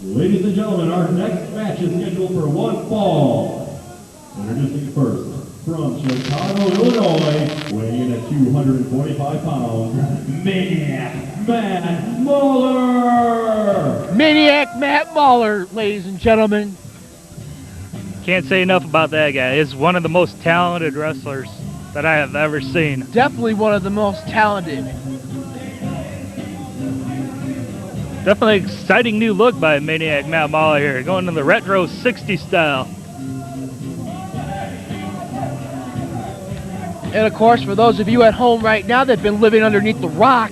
Ladies and gentlemen, our next match is scheduled for one fall. Introducing first, from Chicago, Illinois, weighing in at 245 pounds, Maniac Matt Mauler! Maniac Matt Mauler, ladies and gentlemen. Can't say enough about that guy. He's one of the most talented wrestlers that I have ever seen. Definitely one of the most talented. Definitely exciting new look by Maniac Matt Mauler here, going to the retro 60 style. And of course, for those of you at home right now that have been living underneath the rock,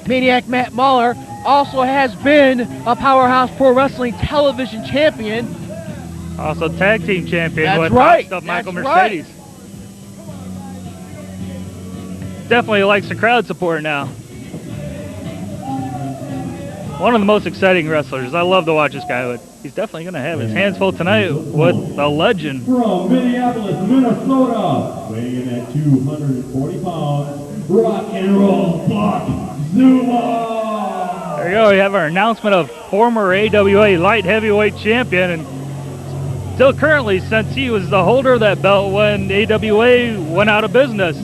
Maniac Matt Mauler also has been a Powerhouse Pro Wrestling television champion. Also tag team champion That's with right. Hot Stuff Michael That's Mercedes. Definitely likes the crowd support now. One of the most exciting wrestlers. I love to watch this guy, but he's definitely going to have his hands full tonight with the legend. From Minneapolis, Minnesota, weighing in at 240 pounds, rock and roll Buck Zumhofe! There you go. We have our announcement of former AWA light heavyweight champion, and still currently, since he was the holder of that belt when AWA went out of business.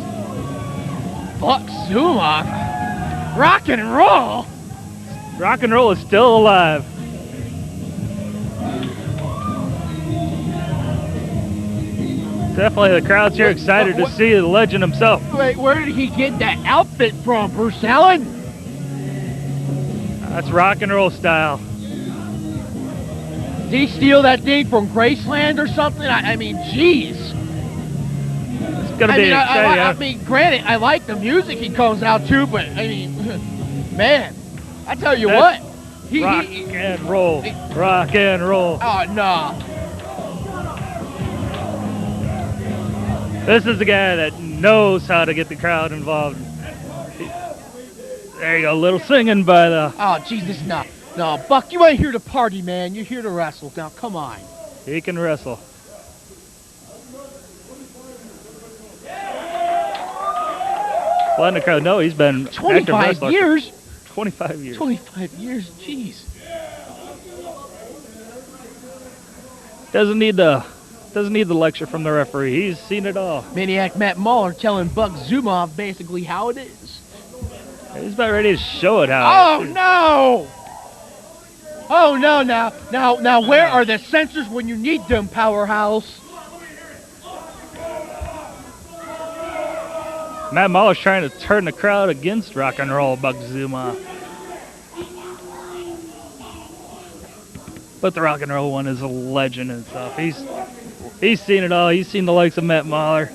Buck Zumhofe, rock and roll. Rock and roll is still alive. Definitely the crowd's here excited to see the legend himself. Wait, where did he get that outfit from, Bruce Allen? That's rock and roll style. Did he steal that thing from Graceland or something? I mean, jeez. It's gonna be exciting. I mean, granted, I like the music he comes out to, but I mean, man, I tell you what. Rock and roll. Rock and roll. Oh, no. This is the guy that knows how to get the crowd involved. There you go, a little singing by the... Oh, Jesus, no. No, Buck, you ain't here to party, man. You're here to wrestle. Now, come on. He can wrestle. Letting the crowd know he's been 25 years? 25 years. 25 years, jeez. Doesn't need the lecture from the referee. He's seen it all. Maniac Matt Mauler telling Buck Zumhofe basically how it is. He's about ready to show it how. Oh, no! Oh, no, now, where are the censors when you need them, Powerhouse? Matt Mauler's trying to turn the crowd against rock and roll Buck Zumhofe. But the rock and roll one is a legend and stuff. He's seen it all. He's seen the likes of Matt Mauler.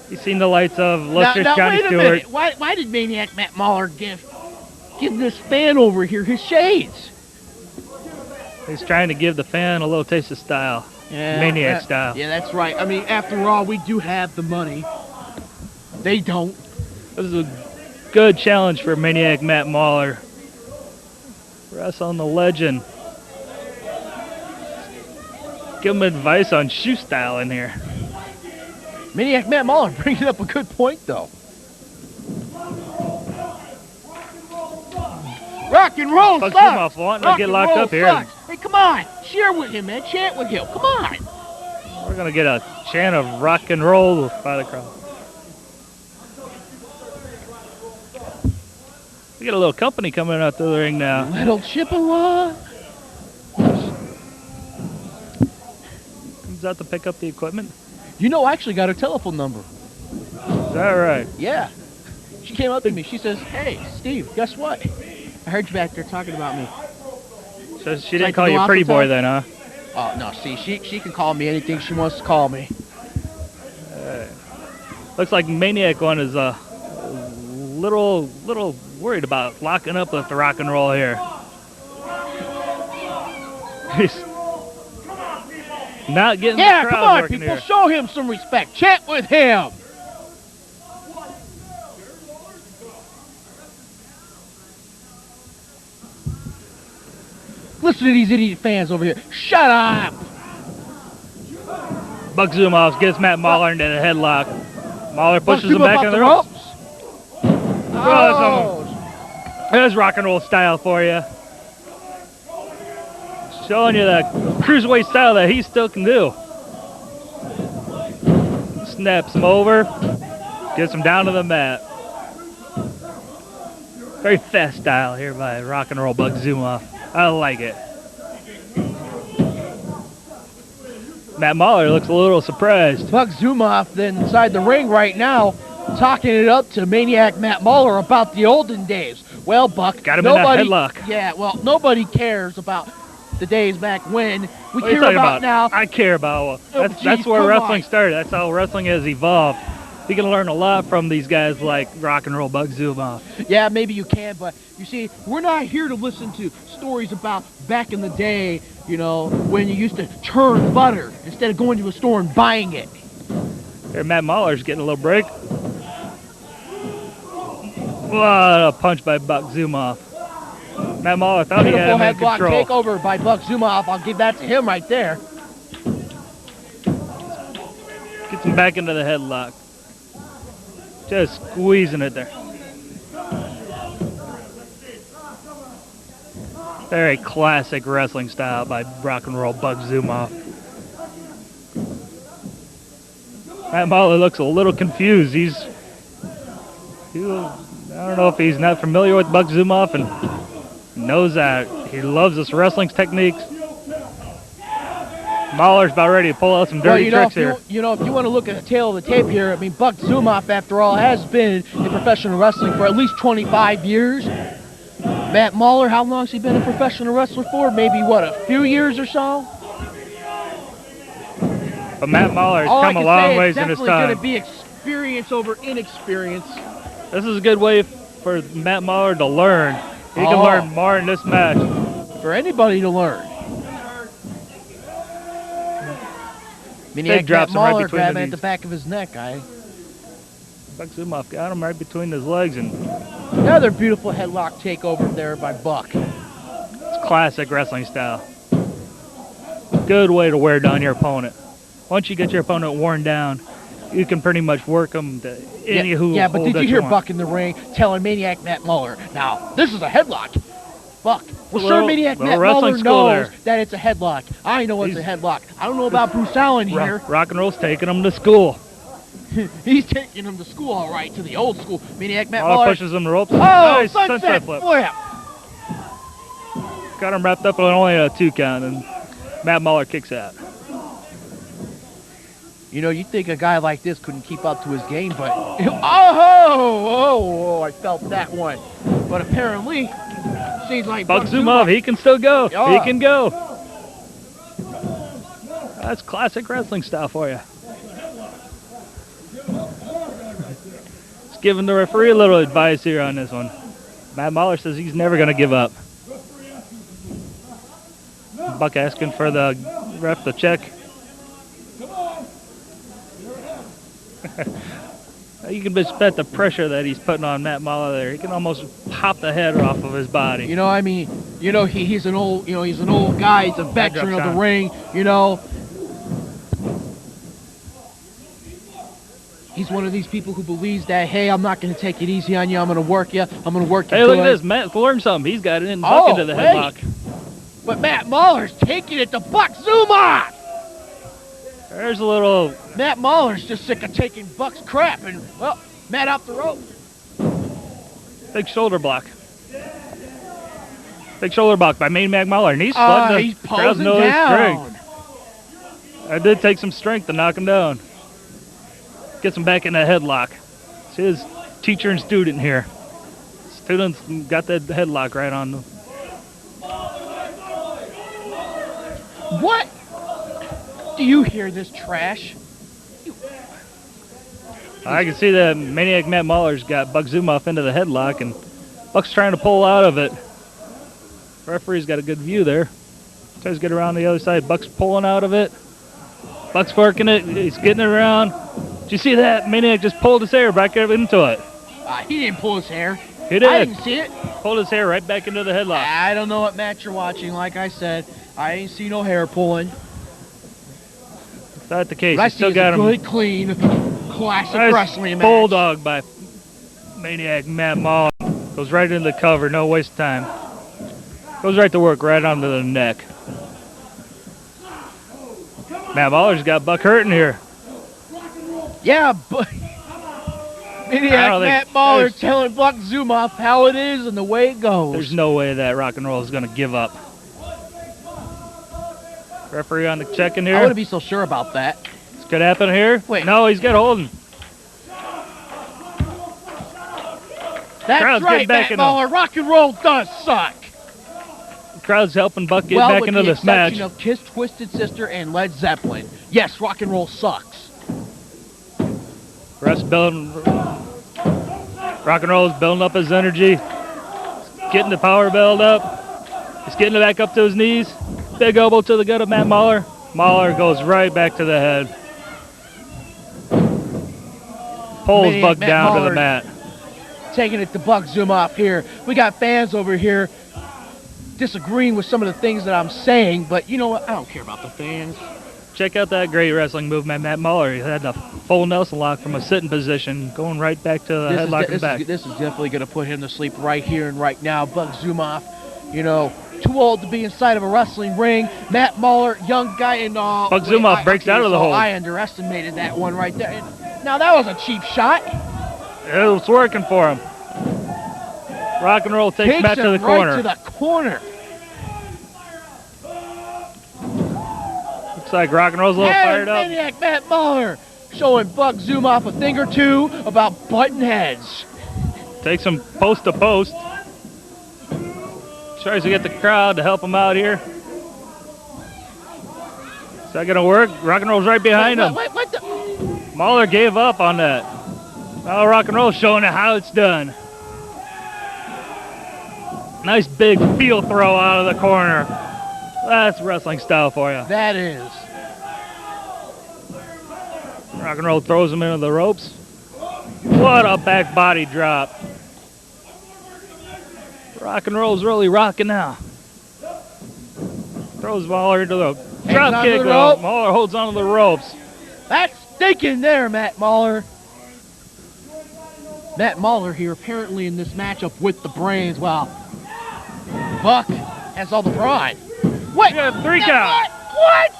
He's seen the lights of Lester Scotty Stewart. Minute. Why did Maniac Matt Mauler give this fan over here his shades? He's trying to give the fan a little taste of style. Yeah, Maniac style. Yeah, that's right. I mean, after all, we do have the money. They don't. This is a good challenge for Maniac Matt Mauler. Wrestling the legend. Give him advice on shoe style in here. Maniac Matt Mauler bringing up a good point, though. Rock and roll Buck sucks. Zumhofe wanting to get locked up here. Sucks. Hey, come on. Cheer with him, man. Chant with him. Come on. We're going to get a chant of rock and roll by the crowd. We got a little company coming out to the ring now. Little Chippewa. Comes out to pick up the equipment. You know, I actually got her telephone number. Is that right? Yeah. She came up to me. She says, "Hey, Steve, guess what? I heard you back there talking about me." So she didn't call you pretty boy then, huh? Oh, no. See, she can call me anything she wants to call me. Looks like Maniac one is a little worried about locking up with the rock and roll here. He's not getting the crowd come on, working people. here. Show him some respect. Chant with him. Listen to these idiot fans over here. Shut up. Buck Zumhofe gets Matt Mauler into the headlock. Mauler pushes him back in the ropes. Oh. There's rock and roll style for you. Showing you that cruiserweight style that he still can do. Snaps him over, gets him down to the mat. Very fast style here by Rock and Roll Buck Zumhofe. I like it. Matt Mauler looks a little surprised. Buck Zumhofe then inside the ring right now, talking it up to Maniac Matt Mauler about the olden days. Well, Buck, got him in that headlock. Yeah, well, nobody cares about the days back when. We What are you care talking about now. I care about. Oh, That's geez, where come wrestling on. started. That's how wrestling has evolved. You can learn a lot from these guys like Rock and Roll Buck Zumhofe. Yeah, maybe you can, but you see, we're not here to listen to stories about back in the day, you know, when you used to churn butter instead of going to a store and buying it. Here, Matt Mauler's getting a little break. What a punch by Buck Zumhofe. Matt Mauler thought he had Beautiful him in headlock control. takeover by Buck Zumhofe. I'll give that to him right there. Gets him back into the headlock. Just squeezing it there. Very classic wrestling style by Rock and Roll Buck Zumhofe. Matt Mauler looks a little confused. I don't know if he's not familiar with Buck Zumhofe and knows that he loves this wrestling techniques. Mauler's about ready to pull out some dirty tricks here. If you want to look at the tail of the tape here, I mean, Buck Zumhofe, after all, has been in professional wrestling for at least 25 years. Matt Mauler, how long has he been a professional wrestler for? Maybe, what, a few years or so? But Matt Mauler has All I come a can long say, ways it's in his definitely going time. to be experience over inexperience. This is a good way for Matt Mauler to learn. He can learn more in this match. For anybody to learn. Maniac drops Matt him right Mauler between the grabbing at knees. the back of his neck, Buck Zumhofe got him right between his legs, and Another beautiful headlock takeover there by Buck. it's classic wrestling style. Good way to wear down your opponent. Once you get your opponent worn down, you can pretty much work them to any hold but did that you hear want. Buck in the ring telling Maniac Matt Mauler, now, this is a headlock. Buck, well, sure, Maniac Matt wrestling Mauler school knows there. that it's a headlock. I know it's a headlock. I don't know about Bruce Allen here. Rock and Roll's taking him to school. He's taking him to school, all right, to the old school. Maniac Matt Mauler Mauler. pushes him to the ropes. Oh, Nice sunset flip. Got him wrapped up on only a 2 count, and Matt Mauler kicks out. You know, you'd think a guy like this couldn't keep up to his game, but... Oh, I felt that one. But apparently, seems like Buck Zumhofe, he can still go. Yeah. He can go. That's classic wrestling style for you. Just giving the referee a little advice here on this one. Matt Mauler says he's never going to give up. Buck asking for the ref to check. You can just bet the pressure that he's putting on Matt Mauler there. He can almost pop the head off of his body. You know, I mean, you know, he's an old guy. He's a veteran of the ring. You know, he's one of these people who believes that, hey, I'm not going to take it easy on you. I'm going to work you. I'm going to work you. Hey, look at this. Matt learned something. He's got it in Buck into the headlock. But Matt Mauler's taking it to Buck Zumhofe. There's a little... Matt Mauler's just sick of taking Buck's crap, and, well, Matt off the rope. Big shoulder block. Big shoulder block by Maniac Mauler. And he's flooding He's the crowd's posing down. strength. That did take some strength to knock him down. Gets him back in that headlock. It's his teacher and student here. Student's got that headlock right on them. What? Do you hear this trash? I can see that Maniac Matt Mauler's got Buck Zumhofe into the headlock, and Buck's trying to pull out of it. Referee's got a good view there. Tries to get around the other side. Buck's pulling out of it. Buck's working it. He's getting it around. Did you see that? Maniac just pulled his hair back into it. He didn't pull his hair. He did. I didn't see it. Pulled his hair right back into the headlock. I don't know what match you're watching. Like I said, I ain't see no hair pulling. Is that the case? But I You still see got it's a him. good, clean, classic Nice wrestling match. bulldog by Maniac Matt Mauler. Goes right into the cover. No waste of time. Goes right to work, right onto the neck. Matt Mahler's got Buck hurting here. Yeah, but Maniac Matt Mauler telling Buck Zumhofe how it is and the way it goes. There's no way that rock and roll is going to give up. Referee on the check in here. I wouldn't be so sure about that. This could happen here. Wait. No, he's got holding. That's Crowd's right, getting back Matt in Mauler. Rock and roll does suck. The crowd's helping Buck get back into this match. With the exception of Kiss, Twisted Sister, and Led Zeppelin. Yes, rock and roll sucks. Rock and roll is building up his energy. He's getting the power build up. He's getting it back up to his knees. Big elbow to the gut of Matt Mauler. Mauler goes right back to the head. Pulls Maniac Buck Matt down to Mauler the mat. Taking it to Buck Zumhofe here. We got fans over here disagreeing with some of the things that I'm saying, but you know what? I don't care about the fans. Check out that great wrestling move, Matt Mauler. He had the full Nelson lock from a sitting position, going right back to the headlock and back. This is definitely going to put him to sleep right here and right now. Buck Zumhofe, you know, too old to be inside of a wrestling ring. Matt Mauler, young guy, and all. Buck Zumhofe breaks out of the hold. I underestimated that one right there. Now that was a cheap shot. It was working for him. Rock and roll takes Matt to the corner. Right to the corner. Looks like rock and roll's a little fired up. Maniac Matt Mauler showing Buck Zumhofe a thing or two about button heads. Takes him post to post. Tries to get the crowd to help him out here. Is that gonna work? Rock and roll's right behind him. What the? Mauler gave up on that. Now rock and roll showing how it's done. Nice big heel throw out of the corner. That's wrestling style for you. That is. Rock and roll throws him into the ropes. What a back body drop. Rock and roll's really rocking now. Throws Mauler into the drop kick. Mauler holds onto the ropes. That's stinking there, Matt Mauler. Matt Mauler here apparently in this matchup with the brains. Wow. Buck has all the brawn. Wait. Yeah, 3 count. What?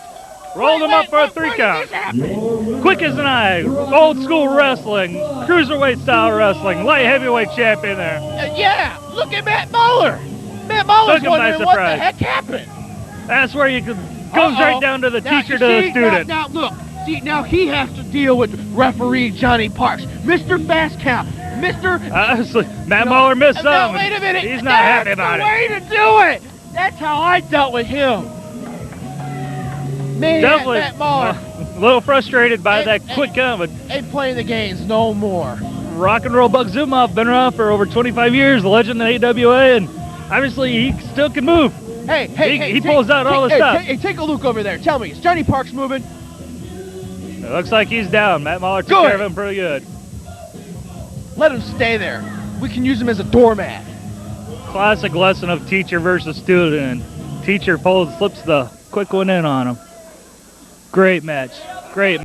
Rolled him up for a 3 count. Quick as an eye. Old school wrestling. Cruiserweight style wrestling. Light heavyweight champion there. Yeah. Look at Matt Mauler. Matt Mauler's wondering what the heck happened. That's where you could goes right down to the teacher to the student. Now look. See, now he has to deal with referee Johnny Parks, Mr. Fast Count, Mr. Honestly, Matt Mauler missed something. Wait a minute. He's not happy about it. That's the way to do it. That's how I dealt with him. Man, definitely Matt Mauler. A little frustrated by that quick count, but ain't playing the games no more. Rock and roll Buck Zumhofe been around for over 25 years, the legend in AWA, and obviously he still can move. He pulls out all the stuff. Hey, take a look over there. Tell me, is Johnny Parks moving? It looks like he's down. Matt Mauler took care of him pretty good. Let him stay there. We can use him as a doormat. Classic lesson of teacher versus student. Teacher slips the quick one in on him. Great match. Great.